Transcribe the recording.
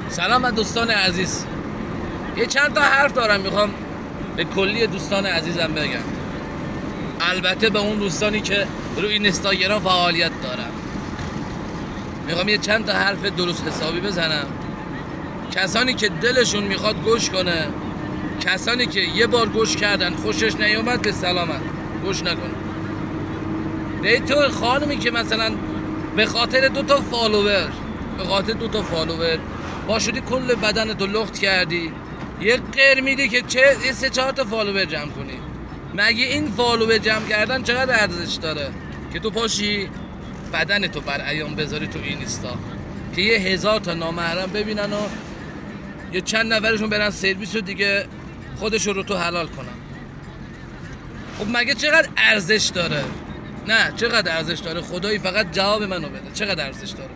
سلام و دوستان عزیز، یه چند تا حرف دارم میخوام به کلی دوستان عزیزم بگم. البته به اون دوستانی که روی اینستاگرام فعالیت دارم میخوام یه چند تا حرف درست حسابی بزنم. کسانی که دلشون میخواد گوش کنه، کسانی که یه بار گوش کردن خوشش نیومد به سلامت گوش نکنه. نه تو خانمی که مثلا به خاطر دو تا فالوور باشدی کل بدنتو لخت کردی، یه غیر میدی که چه 3-4 تا فالوور جمع کنی. مگه این فالوور جمع کردن چقدر ارزش داره که تو پاشی بدنتو بر عیان بذاری تو اینستا که یه 1000 تا نامحرم ببینن و یه چند نفرشون برن سرویس و دیگه خودشون رو تو حلال کنن؟ خب مگه چقدر ارزش داره؟ نه چقدر ارزش داره؟ خدایی فقط جواب منو بده، چقدر ارزش داره؟